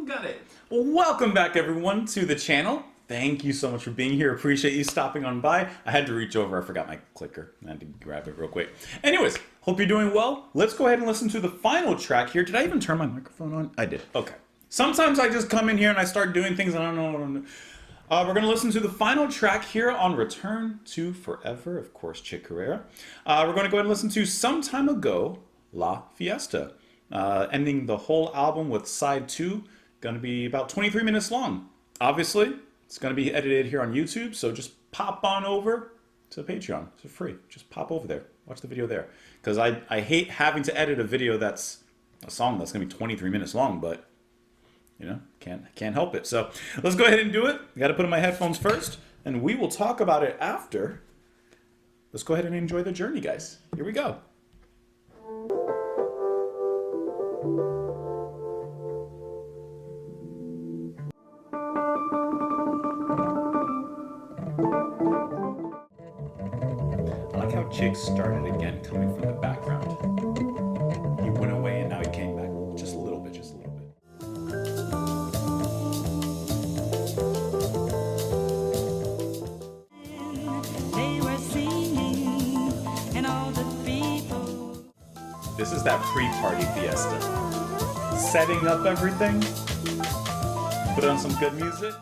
Got it. Well, welcome back everyone to the channel. Thank you so much for being here. Appreciate you stopping on by. I had to reach over. I forgot my clicker. I had to grab it real quick. Anyways, hope you're doing well. Let's go ahead and listen to the final track here. Did I even turn my microphone on? I did. Okay. Sometimes I just come in here and I start doing things and I don't know what I'm doing. We're going to listen to the final track here on Return to Forever, of course, Chick Corea. We're going to go ahead and listen to Some Time Ago, La Fiesta. Ending the whole album with side 2, going to be about 23 minutes long. Obviously, it's going to be edited here on YouTube, so just pop on over to Patreon. It's free. Just pop over there. Watch the video there. Because I hate having to edit a video that's a song that's going to be 23 minutes long, but, you know, can't help it. So let's go ahead and do it. I got to put in my headphones first, and we will talk about it after. Let's go ahead and enjoy the journey, guys. Here we go. Chick started again coming from the background. He went away and now he came back just a little bit, just a little bit. They were singing and all the people. This is that pre-party fiesta. Setting up everything. Put on some good music.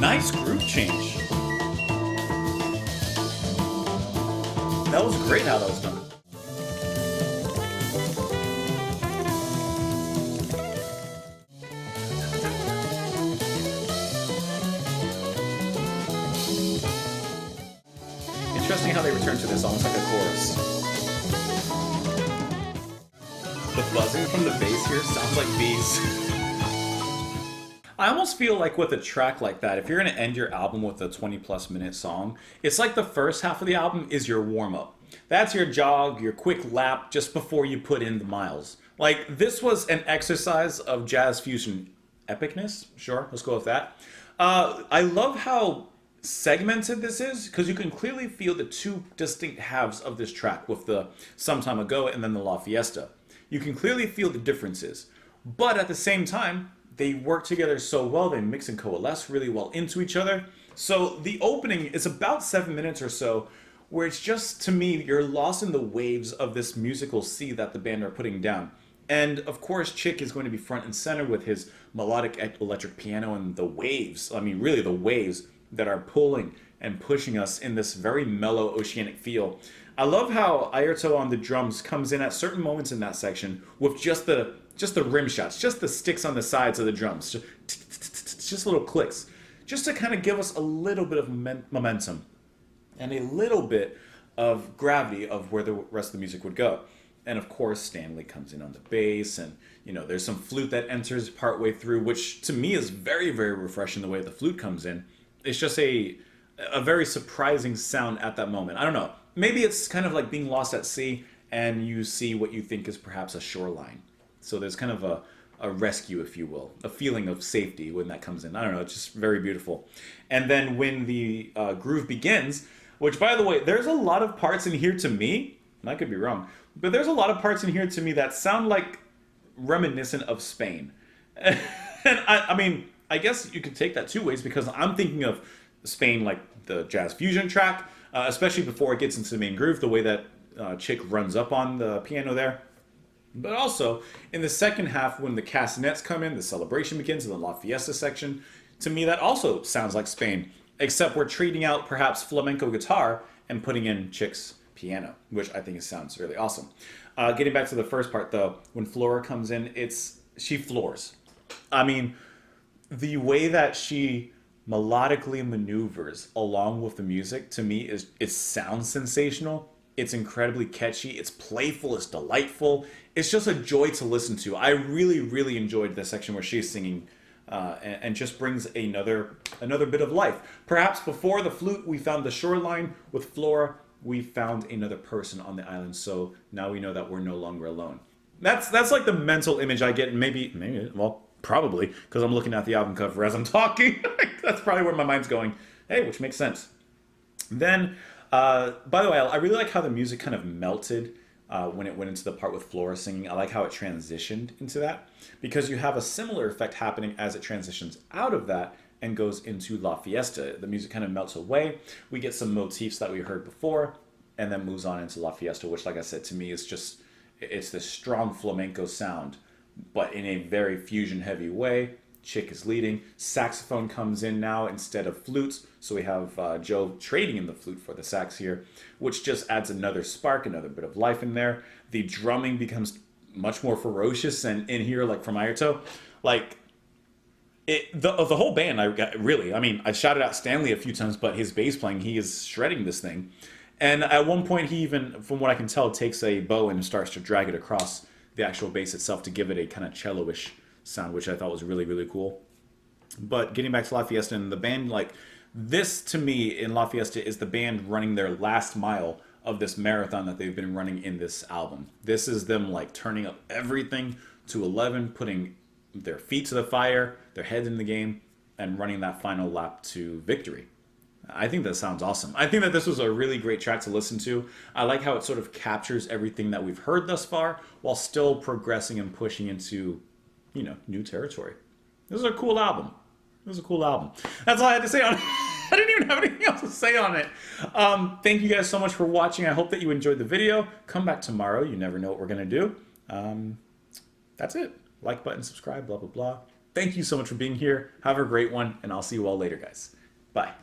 Nice groove change. That was great how that was done. Interesting how they return to this almost like a chorus. The buzzing from the bass here sounds like bees. I almost feel like with a track like that, if you're going to end your album with a 20+ minute song, it's like the first half of the album is your warm-up. That's your jog, your quick lap just before you put in the miles. Like, this was an exercise of jazz fusion epicness. Sure, let's go with that. I love how segmented this is, because you can clearly feel the two distinct halves of this track with the Some Time Ago and then the La Fiesta. You can clearly feel the differences. But at the same time, they work together so well, they mix and coalesce really well into each other. So the opening is about 7 minutes or so, where it's just, to me, you're lost in the waves of this musical sea that the band are putting down. And of course, Chick is going to be front and center with his melodic electric piano and the waves. I mean, really the waves that are pulling and pushing us in this very mellow oceanic feel. I love how Airto on the drums comes in at certain moments in that section with just the rim shots, just the sticks on the sides of the drums, just little clicks, just to kind of give us a little bit of momentum and a little bit of gravity of where the rest of the music would go. And of course, Stanley comes in on the bass, and you know, there's some flute that enters partway through, which to me is very, very refreshing the way the flute comes in. It's just a very surprising sound at that moment. I don't know. Maybe it's kind of like being lost at sea and you see what you think is perhaps a shoreline. So there's kind of a rescue, if you will, a feeling of safety when that comes in. I don't know, it's just very beautiful. And then when the groove begins, which by the way, there's a lot of parts in here to me, and I could be wrong, but there's a lot of parts in here to me that sound like reminiscent of Spain. And I mean, I guess you could take that two ways, because I'm thinking of Spain like the jazz fusion track, especially before it gets into the main groove, the way that Chick runs up on the piano there. But also, in the second half, when the castanets come in, the celebration begins in the La Fiesta section, to me that also sounds like Spain, except we're trading out perhaps flamenco guitar and putting in Chick's piano, which I think sounds really awesome. Getting back to the first part though, when Flora comes in, she floors. I mean, the way that she melodically maneuvers along with the music, to me, it sounds sensational. It's incredibly catchy. It's playful. It's delightful. It's just a joy to listen to. I really, really enjoyed the section where she's singing and just brings another bit of life. Perhaps before the flute, we found the shoreline. With Flora, we found another person on the island. So now we know that we're no longer alone. That's like the mental image I get. Maybe, well, probably, because I'm looking at the album cover as I'm talking. That's probably where my mind's going. Hey, which makes sense. Then, by the way, I really like how the music kind of melted when it went into the part with Flora singing. I like how it transitioned into that because you have a similar effect happening as it transitions out of that and goes into La Fiesta. The music kind of melts away. We get some motifs that we heard before and then moves on into La Fiesta, which, like I said, to me is just, it's this strong flamenco sound, but in a very fusion heavy way. Chick is leading. Saxophone comes in now instead of flutes. So we have Joe trading in the flute for the sax here, which just adds another spark, another bit of life in there. The drumming becomes much more ferocious, and in here, like from Ayrton, like the whole band. I mean, I shouted out Stanley a few times, but his bass playing, he is shredding this thing. And at one point, he even, from what I can tell, takes a bow and starts to drag it across the actual bass itself to give it a kind of cello-ish sound, which I thought was really, really cool. But getting back to La Fiesta and the band, like this to me in La Fiesta is the band running their last mile of this marathon that they've been running in this album. This is them like turning up everything to 11, putting their feet to the fire, their head in the game, and running that final lap to victory. I think that sounds awesome. I think that this was a really great track to listen to. I like how it sort of captures everything that we've heard thus far while still progressing and pushing into, new territory. This is a cool album. It was a cool album. That's all I had to say on it. I didn't even have anything else to say on it. Thank you guys so much for watching. I hope that you enjoyed the video. Come back tomorrow. You never know what we're going to do. That's it. Like button, subscribe, blah, blah, blah. Thank you so much for being here. Have a great one, and I'll see you all later, guys. Bye.